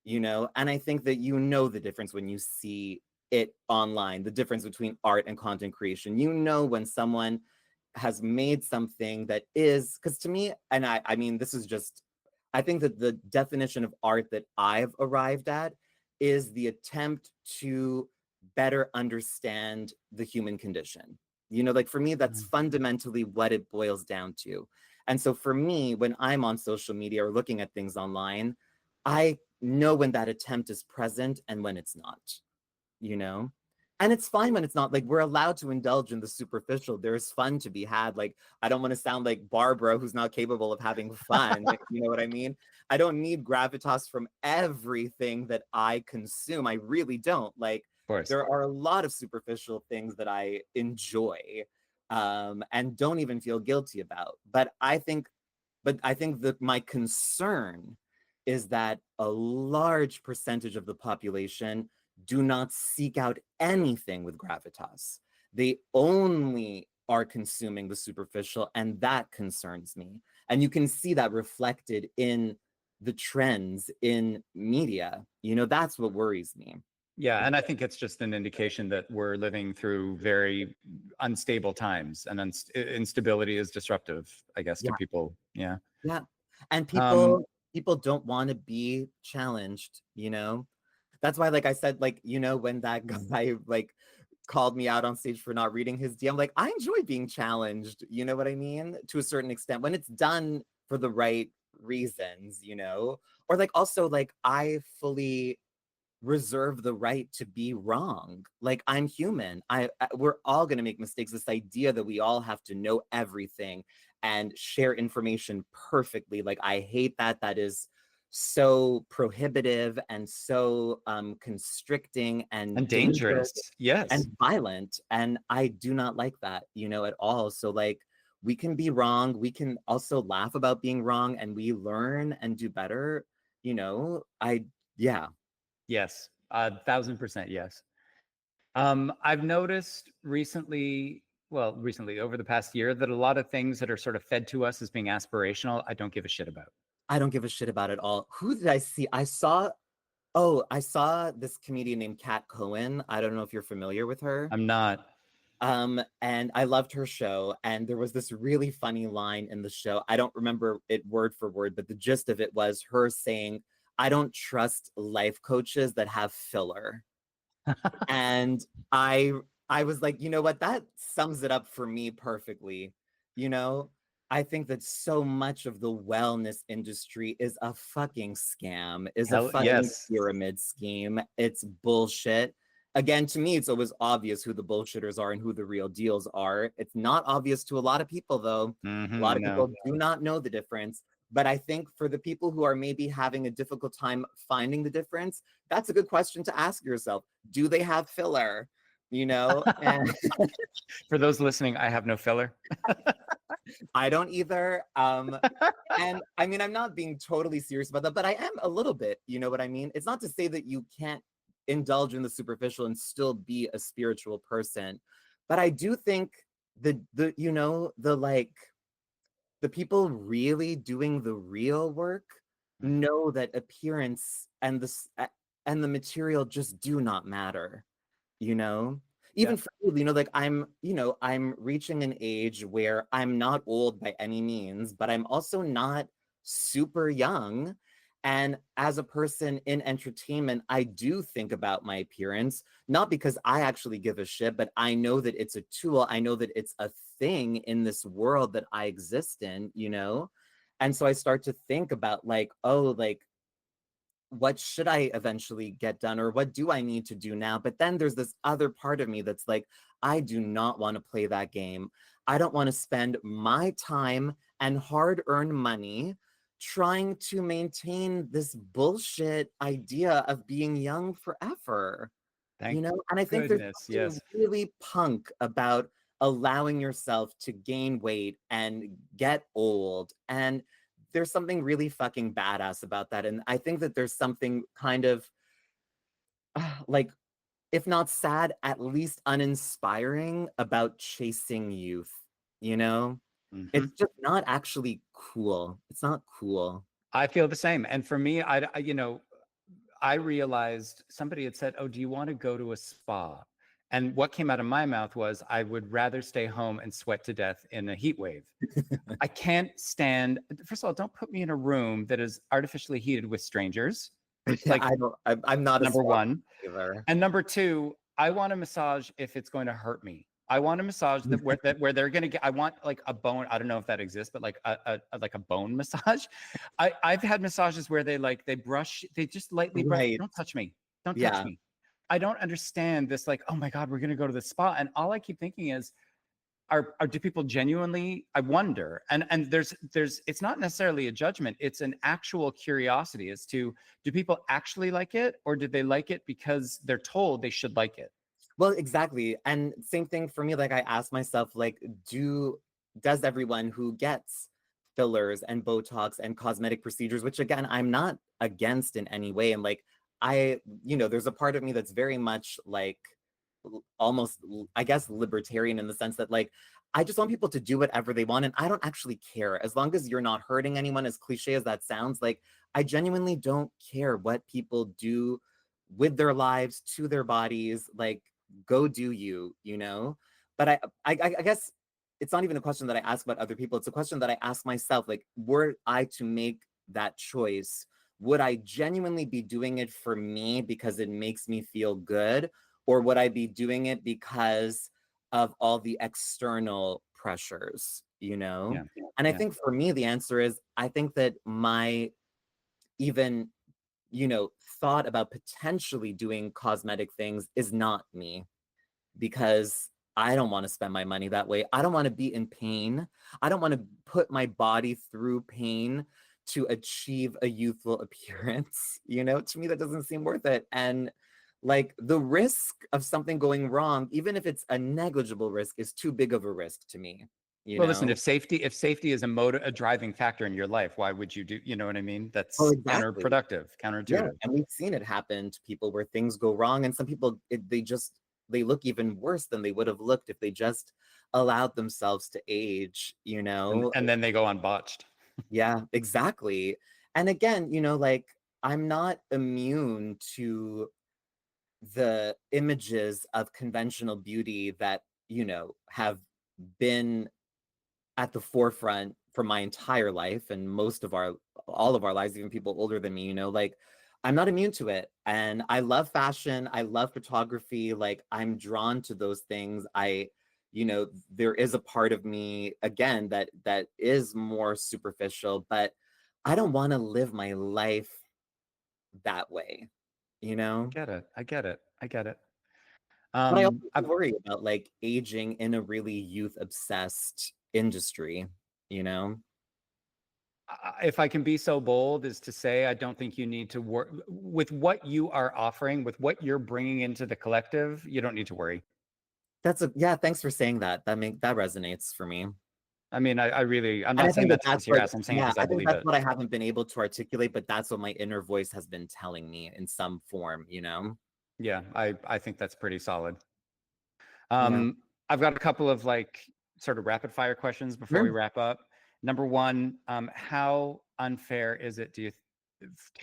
you know? And I think that you know the difference when you see it online, the difference between art and content creation. You know, when someone has made something that is, because to me, and I mean, this is just, I think that the definition of art that I've arrived at is the attempt to better understand the human condition. You know, like for me, that's fundamentally what it boils down to. And so for me, when I'm on social media or looking at things online, I know when that attempt is present and when it's not, you know? And it's fine when it's not. Like we're allowed to indulge in the superficial. There's fun to be had. Like I don't want to sound like Barbara who's not capable of having fun. You know what I mean? I don't need gravitas from everything that I consume. I really don't. Like Of course. there are a lot of superficial things that I enjoy, and don't even feel guilty about. But I think that my concern is that a large percentage of the population do not seek out anything with gravitas. They only are consuming the superficial, and that concerns me. And you can see that reflected in the trends in media. You know, that's what worries me. Yeah, and I think it's just an indication that we're living through very unstable times, and instability is disruptive, I guess, to Yeah, people. Yeah. yeah. And Um, people don't want to be challenged, you know? That's why, like I said, like, you know, when that guy like called me out on stage for not reading his DM, like I enjoy being challenged, you know what I mean? To a certain extent, when it's done for the right reasons, you know? Or like also like I fully reserve the right to be wrong. Like I'm human. We're all going to make mistakes. This idea that we all have to know everything and share information perfectly, like I hate that. That is so prohibitive and so constricting and and dangerous dangerous. Yes. and violent. And I do not like that, you know, at all. So like we can be wrong. We can also laugh about being wrong, and we learn and do better. You know, yeah. Yes. 1,000% yes. I've noticed recently, well, recently over the past year, that a lot of things that are sort of fed to us as being aspirational, I don't give a shit about. I don't give a shit about it all. Who did I see? I saw this comedian named Kat Cohen. I don't know if you're familiar with her. I'm not. And I loved her show. And there was this really funny line in the show. I don't remember it word for word, but the gist of it was her saying, I don't trust life coaches that have filler. And I I was like, you know what? That sums it up for me perfectly. You know, I think that so much of the wellness industry is a fucking scam, is a Hell fucking yes. pyramid scheme. It's bullshit. Again, to me, it's always obvious who the bullshitters are and who the real deals are. It's not obvious to a lot of people, though. A lot of No. people do not know the difference. But I think for the people who are maybe having a difficult time finding the difference, that's a good question to ask yourself. Do they have filler? You know, and For those listening, I have no filler. I don't either. And I mean, I'm not being totally serious about that, but I am a little bit. You know what I mean? It's not to say that you can't indulge in the superficial and still be a spiritual person, but I do think the you know the like the people really doing the real work Mhm. know that appearance and and the material just do not matter, you know? Yeah. Even for me, you know, like I'm reaching an age where I'm not old by any means, but I'm also not super young. And as a person in entertainment, I do think about my appearance, not because I actually give a shit, but I know that it's a tool. I know that it's a thing in this world that I exist in, you know? And so I start to think about like, oh, like what should I eventually get done or what do I need to do now? But then there's this other part of me that's like, I do not want to play that game. I don't want to spend my time and hard earned money trying to maintain this bullshit idea of being young forever. You Thank know, and I think there's goodness. something Yes. really punk about allowing yourself to gain weight and get old. And there's something really fucking badass about that. And I think that there's something kind of like, if not sad, at least uninspiring about chasing youth, you know? Hmm. It's just not actually cool. It's not cool. I feel the same. And for me, you know, I realized somebody had said, "Oh, do you want to go to a spa?" And what came out of my mouth was, "I would rather stay home and sweat to death in a heat wave." I can't stand, first of all, don't put me in a room that is artificially heated with strangers. Like, I'm not a number spa one. either. And number two, I want a massage if it's going to hurt me. I want a massage where they're gonna get. I want like a bone. I don't know if that exists, but like like a bone massage. I've had massages where they brush, they just lightly brush. Right. Don't touch me. Don't touch Yeah. me. I don't understand this. Like, oh my God, we're gonna go to the spa, and all I keep thinking is, are do people genuinely, I wonder, and there's it's not necessarily a judgment, it's an actual curiosity as to, do people actually like it, or did they like it because they're told they should like it? Well, exactly. And same thing for me, like I ask myself, like, does everyone who gets fillers and Botox and cosmetic procedures, which again, I'm not against in any way. And like there's a part of me that's very much like almost, I guess, libertarian in the sense that like I just want people to do whatever they want. And I don't actually care. As long as you're not hurting anyone, as cliche as that sounds, like I genuinely don't care what people do with their lives, to their bodies. Like, go do you, you know? But I guess it's not even a question that I ask about other people. It's a question that I ask myself. Like, were I to make that choice, would I genuinely be doing it for me because it makes me feel good? Or would I be doing it because of all the external pressures, you know? Yeah. And I Yeah. think for me, the answer is I think that my even thought about potentially doing cosmetic things is not me because I don't want to spend my money that way. I don't want to be in pain. I don't want to put my body through pain to achieve a youthful appearance. To me, that doesn't seem worth it. And like the risk of something going wrong, even if it's a negligible risk, is too big of a risk to me, you Well, listen, know? if safety is a driving factor in your life, why would you do, you know what I mean? Oh, That's exactly. counterproductive, Yeah, counterintuitive. and we've seen it happen to people where things go wrong, and some people they look even worse than they would have looked if they just allowed themselves to age, you and know? and then they go on botched. Yeah, exactly. And again, like I'm not immune to the images of conventional beauty that, have been at the forefront for my entire life and most of our all of our lives, even people older than me, like I'm not immune to it. And I love fashion, I love photography, like I'm drawn to those things. There is a part of me again that is more superficial, but I don't want to live my life that way, you I know? get it. I get it. I get it. But I also I've worry about like aging in a really youth obsessed industry, you know? if I can be so bold as to say, I don't think you need to work with what you are offering, with what you're bringing into the collective. You don't need to worry. Yeah, thanks for saying that. That resonates for me. I mean, I really, I'm And I not saying think that that to that's kiss your what, ass. I'm saying it yeah, because I I think believe that's it. what I haven't been able to articulate, but that's what my inner voice has been telling me in some form, you know? Yeah, I think that's pretty solid. Yeah. I've got a couple of like sort of rapid fire questions before we Sure. wrap up. Number one, how unfair is it to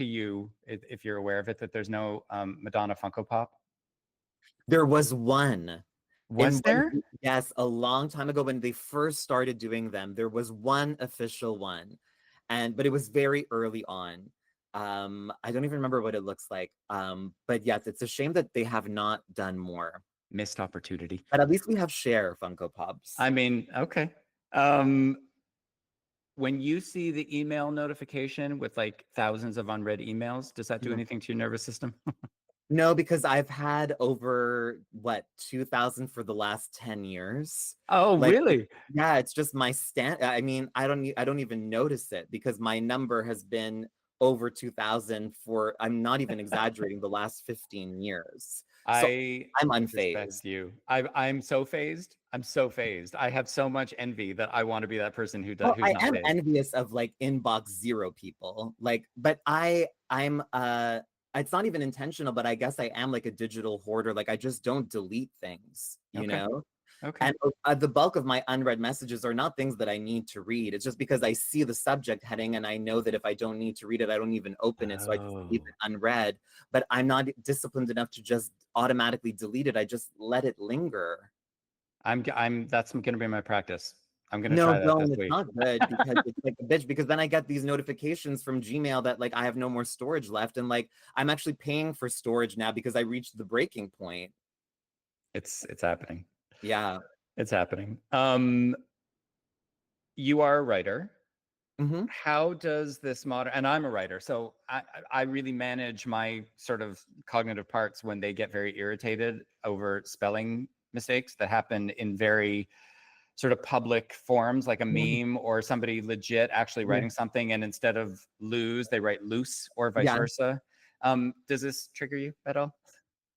you, if you're aware of it, that there's no Madonna Funko Pop? There was one. Was there? Yes, a long time ago when they first started doing them, there was one official one. But it was very early on. I don't even remember what it looks like. But yes, it's a shame that they have not done more. Missed opportunity. But at least we have Share Funko Pops. I mean, okay. When you see the email notification with like thousands of unread emails, does that do anything to your nervous system? No, because I've had over what 2,000 for the last 10 years. Oh, Like, really? yeah, it's just my stand. I mean, I don't even notice it because my number has been over 2,000 for, I'm not even exaggerating, the last 15 years. So I I'm respect unfazed. you. I'm so phased. I'm so phased. I have so much envy that I want to be that person Well, who's I not am phased. envious of like inbox zero people. Like, but I'm it's not even intentional, but I guess I am like a digital hoarder. Like I just don't delete things, you Okay. know? Okay. And the bulk of my unread messages are not things that I need to read. It's just because I see the subject heading and I know that if I don't need to read it, I don't even open it. So I just leave Oh, it unread. But I'm not disciplined enough to just automatically delete it. I just let it linger. that's going to be my practice. I'm going to No, try that this don't. It's week. not good because it's like a bitch. Because then I get these notifications from Gmail that like I have no more storage left, and like I'm actually paying for storage now because I reached the breaking point. It's happening. Yeah. It's happening. You are a writer. Hmm. How does this modern, and I'm a writer, so I really manage my sort of cognitive parts when they get very irritated over spelling mistakes that happen in very sort of public forums, like a meme or somebody legit actually writing something, and instead of lose, they write loose or vice Yeah. versa. Does this trigger you at all?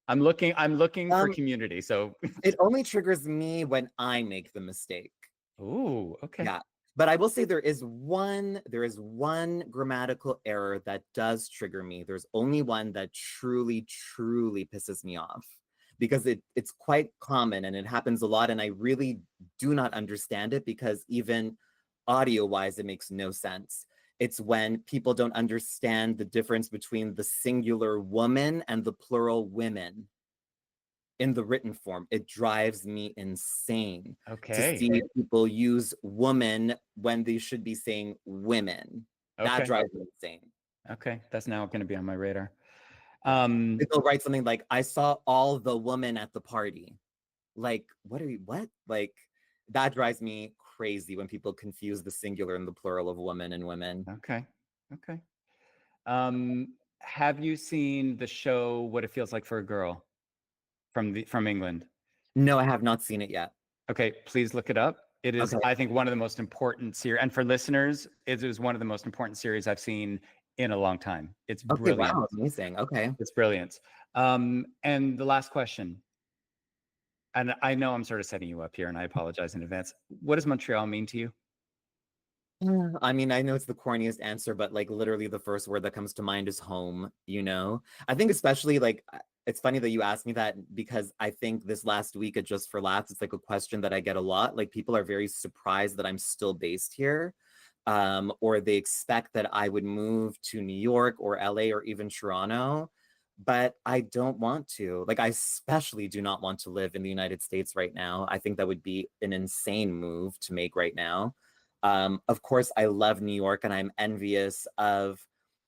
I'm looking for Um, community. So, it only triggers me when I make the mistake. ooh, okay. Yeah. But I will say there is one grammatical error that does trigger me. There's only one that truly, truly pisses me off because it's quite common and it happens a lot. And I really do not understand it because even audio wise, it makes no sense. It's when people don't understand the difference between the singular woman and the plural women in the written form. It drives me insane to Okay. see people use woman when they should be saying women. That Okay. drives me insane. Okay. That's now going to be on my radar. Yeah. They'll write something like, I saw all the women at the party. Like, what? Like, that drives me crazy when people confuse the singular and the plural of woman and women. Okay. Okay. Have you seen the show What It Feels Like for a Girl from England? No, I have not seen it yet. Okay, please look it up. It is, Okay. I think, one of the most important series. And for listeners, it is one of the most important series I've seen in a long time. It's Okay. brilliant. Wow. Amazing. Okay. It's brilliant. And the last question, and I know I'm sort of setting you up here, and I apologize in advance. What does Montreal mean to you? I mean, I know it's the corniest answer, but like literally the first word that comes to mind is home, you know? I think especially like it's funny that you asked me that because I think this last week at Just for Laughs, it's like a question that I get a lot. Like people are very surprised that I'm still based here. Or they expect that I would move to New York or LA or even Toronto, but I don't want to. Like I especially do not want to live in the United States right now. I think that would be an insane move to make right now. Of course, I love New York and I'm envious of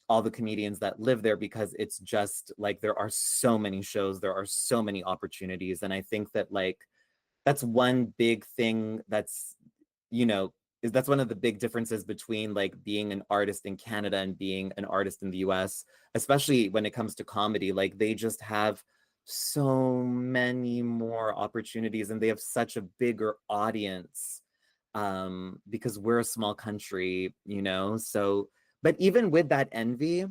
all the comedians that live there because it's just like there are so many shows, there are so many opportunities. And I think that like that's one big thing you know, that's one of the big differences between like being an artist in Canada and being an artist in the US, especially when it comes to comedy. Like they just have so many more opportunities and they have such a bigger audience because we're a small country, you know? So, but even with that envy,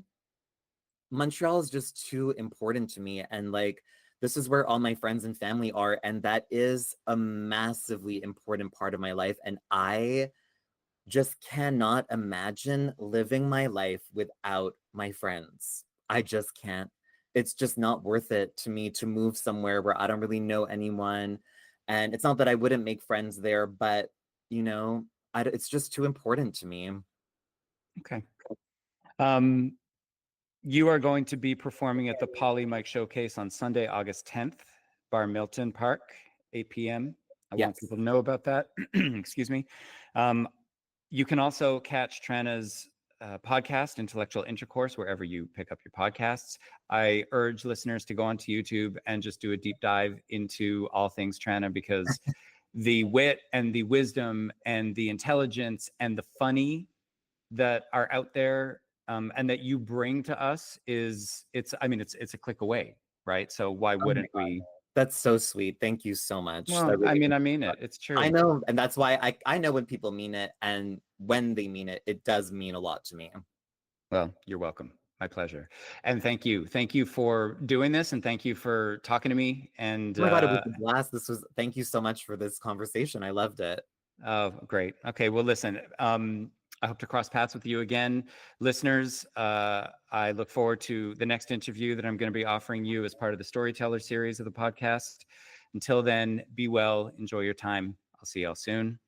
Montreal is just too important to me. And like, this is where all my friends and family are. And that is a massively important part of my life. And I just cannot imagine living my life without my friends. I just can't. It's just not worth it to me to move somewhere where I don't really know anyone. And it's not that I wouldn't make friends there, but you know, it's just too important to me. Okay. You are going to be performing at the Poly Mike Showcase on Sunday, August 10th, Bar Milton Park, 8 p.m. I want Yes. people to know about that. Excuse me. You can also catch Tranna's podcast, Intellectual Intercourse, wherever you pick up your podcasts. I urge listeners to go onto YouTube and just do a deep dive into all things Tranna, because the wit and the wisdom and the intelligence and the funny that are out there, and that you bring to us it's a click away, right? So why wouldn't we? That's so sweet. Thank you so much. Well, I mean it. It's true. I know, and that's why I know when people mean it, and when they mean it, it does mean a lot to me. Well, you're welcome. My pleasure. And thank you for doing this, and thank you for talking to me. And Oh my God, it was a blast. Thank you so much for this conversation. I loved it. oh, great. Okay, well, listen, I hope to cross paths with you again. Listeners, I look forward to the next interview that I'm going to be offering you as part of the Storyteller series of the podcast. Until then, be well, enjoy your time. I'll see y'all soon.